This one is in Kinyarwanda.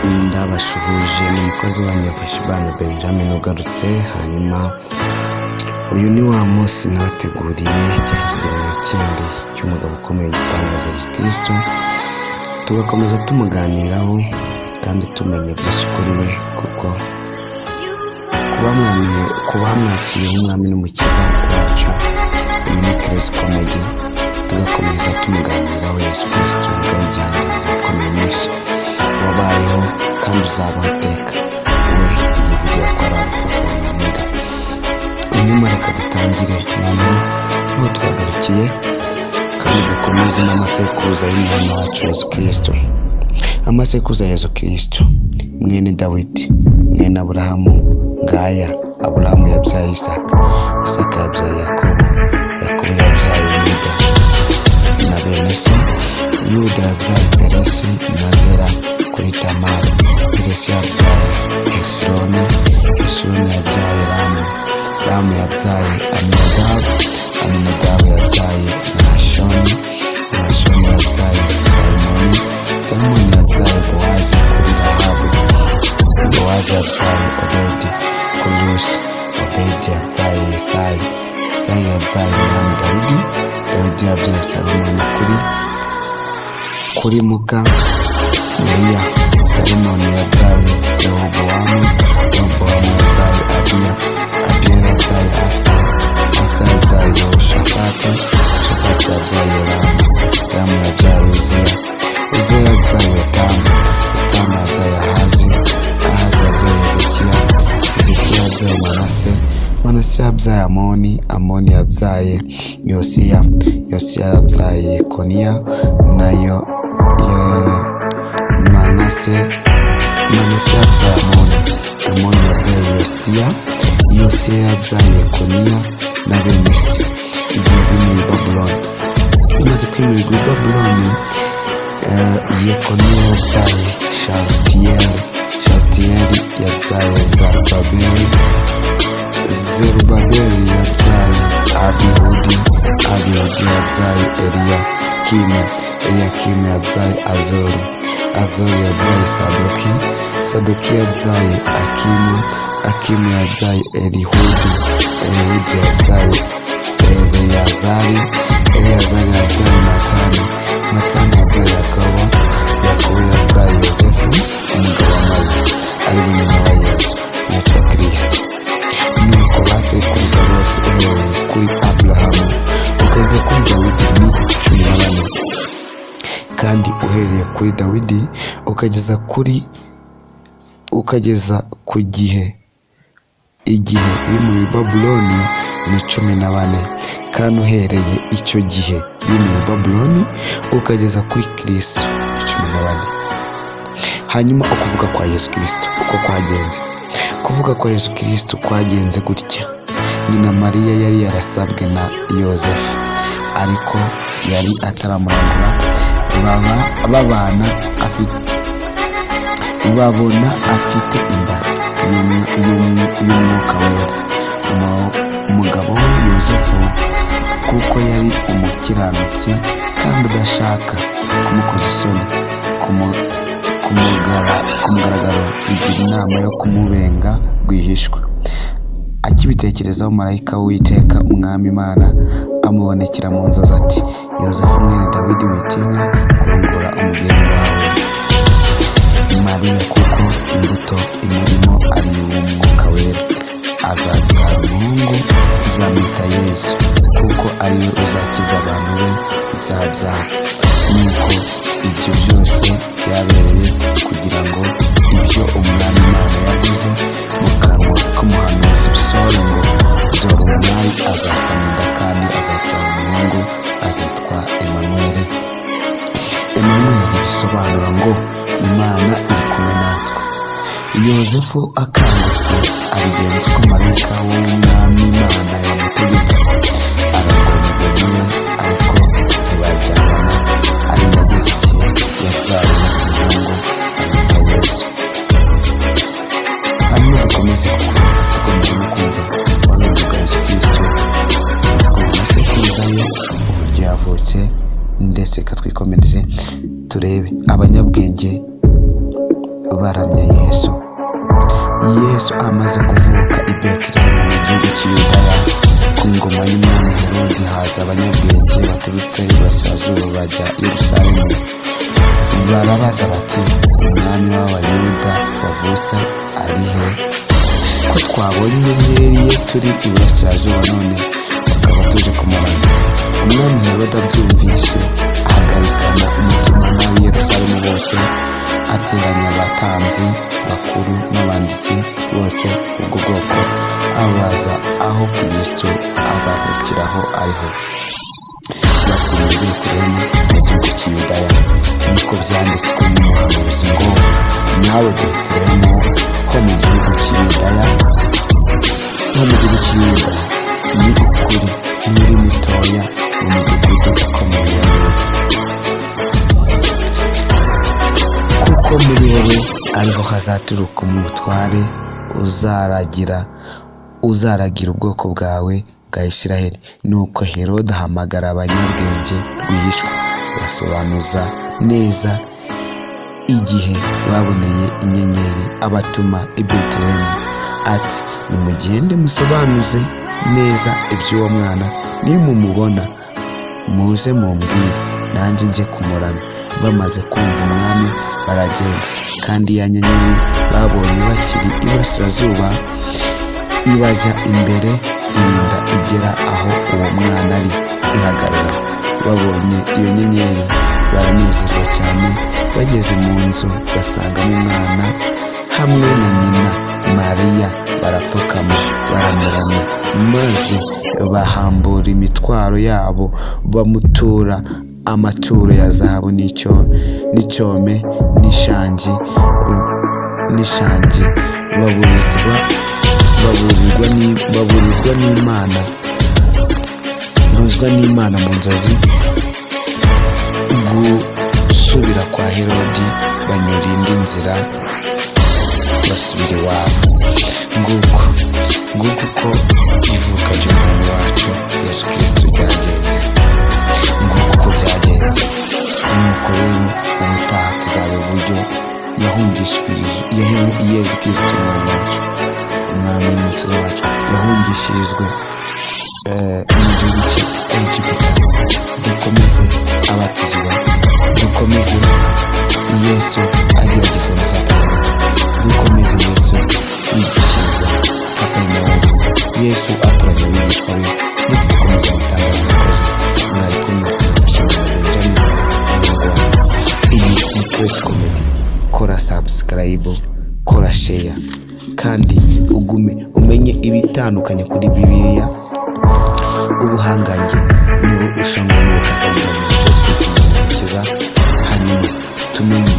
ndabashuhuje n'umukozi wanyu Yafashibana Benjamin ugarutse. Hanyuma uyu ni wa munsi nabateguriye cya kigereranyo kindi cy'umugabo ukomeye gitangaza Yesu Kristo, tugakomeza tumuganiraho kandi tumenya byinshi kuri we, kuko kuba mwakiriye nk'umwami n'umukiza wacu. Iyi ni christo comedy, tugakomeza tumuganiraho Yesu Kristo, umugabo w'igihangange ukomeye mwinshi wabayeho kandi uzabaho iteka. We yivugira ko ari Alpha na Omega. Inyuma reka dutangire noneho aho twagarukiye, kandi dukomeze n'amasekuruza y'umwami wacu Yesu Kristo. Amasekuruza ya Yesu Kristo: mwene Dawidi, mwene Aburahamu. Ngaya Aburahamu yabyaye Isaka, Isaka yabyaye Yakobo, Yakobo yabyaye Yuda na bene se. Yuda yabyaye Peresi na Zera kuri Tamari. Peresi yabyaye Hesironi, Hesironi yabyaye Ramu, Ramu yabyaye Aminadabu, Aminadabu yabyaye Nahashoni, Nahashoni yabyaye Salmoni, Salmoni yabyaye Bowazi kuri Rahabu, Bowazi yabyaye Obedi kuri Rusi, Obedi yabyaye Yesayi, Yesayi yabyaye umwami Dawidi, Dawidi yabyaye Salmoni kuri muka Mariya. Salmoni yabyaye Rehobowamu, Rehobowamu yabyaye Abiya, Abiya yabyaye Asa, Asa yabyaye Yehoshafati, Yehoshafati yabyaye Yoramu, Yoramu yabyaye Uziya, Uziya yabyaye Yotamu, Yotamu yabyaye Ahazi, Ahazi yabyaye Hezekiya, Hezekiya yabyaye Manase, Manase yabyaye Amoni, Amoni yabyaye Yosiya, Yosiya yabyaye Yekoniya nayo Manase yabyaye Amoni, Amoni yabyaye Yosiya, Yosiya yabyaye Yekoniya na bene se. Igihe bimuri Babuloni, bimaze kwimurirwa i Babuloni, Yekoniya yabyaye Shalutiyeli, Shalutiyeli yabyaye Zerubabeli, Zerubabeli yabyaye Abihudi, Abihudi yabyaye Eliyakimu, Eliyakimu yabyaye Azori, Azori yabyaye Sadoki, Sadoki yabyaye Akimu, Akimu yabyaye Elihudi, Elihudi yabyaye Eleyazari, Eleyazari yabyaye Matani, Matani yabyaye Yakobo, Yakobo yabyaye Yosefu umugabo wa Mariya, ari we nyina wa Yesu witwa Kristo. Nuko basekuruza bose uhereye kuri Aburahamu ukajya kuri Dawidi ni 14, kandi uhereye kuri Dawidi ukageza ku gihe bimuri Babuloni ni 14, kandi uhereye icyo gihe bimuri Babuloni ukageza kuri Kristo 14. Hanyuma ukuvuga kwa Yesu Kristo uko kwagenze. Kuvuga kwa Yesu Kristo kwagenze gutya: nyina Mariya yari yarasabwe na Yosefu, ariko yari ataramuragura, babona afite inda y'umwuka wera. Umugabo we Yosefu, kuko yari umukiranutsi kandi adashaka kumukoza isoni ku mugaragaro, igira inama yo kumubenga rwihishwa. Akibitekerezaho, marayika w'Uwiteka umwami Imana amubonekera mu nzozi ati: Yosefu mwene Dawidi, witinya kurongora umugeni wawe Mariya, kuko imbuto imurimo ari uw'umwuka wera. Azabyara umuhungu, uzamwita Yesu, kuko ari we uzakiza abantu be ibyaha byabo. Nuko ibyo byose byabereye kugira ngo ibyo umwami Imana yavuze mu kanwa k'umuhanuzi bisohore, ngo dore umwari azasama inda kandi azabyara umuhungu, azitwa Emanueli. Emanueli risobanura ngo Imana iri kumwe natwe. Yosefu akangutse abigenza uko marayika w'umwami Imana yamutegetse, arongora umugeni we, ariko ntibaryamana. Ari nageze igihe yabyaye umuhungu amwita Yesu. Hanyuma dukomeze no kumva ubuhamya bwa Yesu Kristo, twumva amasekuruza ye, uburyo yavutse, ndetse katwikomereze turebe abanyabwenge baramya Yesu. Yesu amaze kuvuka i Betelehemu mu gihugu cy'Iyudaya ku ngoma y'umwami Herodi, haza abanyabwenge baturutse iburasirazuba bajya i Yerusalemu. Barabaza bati, umwami w'Abayuda wavutse ari he? Ko twabonye inyenyeri ye turi iburasirazuba, none tukaba tuje kumuramya. Umwami Herodi abyumvise ahagarikana umutima n'ab'i Yerusalemu bose, ateranya abatambyi bakuru n'abanditsi bose ubwo bwoko, ababaza aho Kristo azavukiraho ariho. Bati, muri Betelehemu mu gihugu cy'Iyudaya, niko byanditswe n'umuhanuzi ngo, nawe Betelehemu ho mu gihugu cy'Iyudaya, ni ukuri nturi mutoya mu mudugudu ukomeye wa Yuda, kuko muri wowe ariho hazaturuka umutware uzaragira ubwoko bwawe bwa Isiraheli. Nuko Herode ahamagara abanyabwenge rwihishwa, basobanuza neza igihe baboneye inyenyeri, abatuma i Betelehemu ati, nimugende musobanuze neza iby'uwo mwana, nimumubona muze mumbwire, nanjye njye kumuramya. Bamaze kumva umwami baragenda, kandi ya nyenyeri babonye bakiri iburasirazuba ibajya imbere, irinda igera aho uwo mwana ari, ihagarara. Babonye iyo nyenyeri baranezerwa cyane. Bageze mu nzu basangamo umwana hamwe na nyina Mariya, barapfukama baramuramya, maze bahambura imitwaro yabo, bamutura amaturo ya zahabu n'icyome n'ishangi. Baburizwa n'Imana mu nzozi gusubira kwa Herodi, banyura indi nzira basubira iwabo. Nguko uko ivuka ry'umwami wacu Yesu Kristo ryagenze. Nguko uko byagenze. Nuko rero ubutaha tuzareba uburyo Yesu Kristo umwami wacu, umwami n'umukiza wacu, yahungishirizwe mu gihugu cy'Egiputa. Dukomeze abatizwa, dukomeze Yesu ageragezwa na Satani, dukomeze Yesu yigishiriza Kaperinawumu, Yesu aturanye abigishwa be, ndetse dukomeze gutanga abakozi. Mwari kumwe na Bishop Benjamin Umunyarwanda. Iyi ni Christo Comedy. Kora subscribe, kora share, kandi ugume umenye ibitandukanye kuri Bibiliya. Ubuhangange nibo ushanga n'ubukaka bwa Yesu Kristo umukiza. Hanyuma tumenye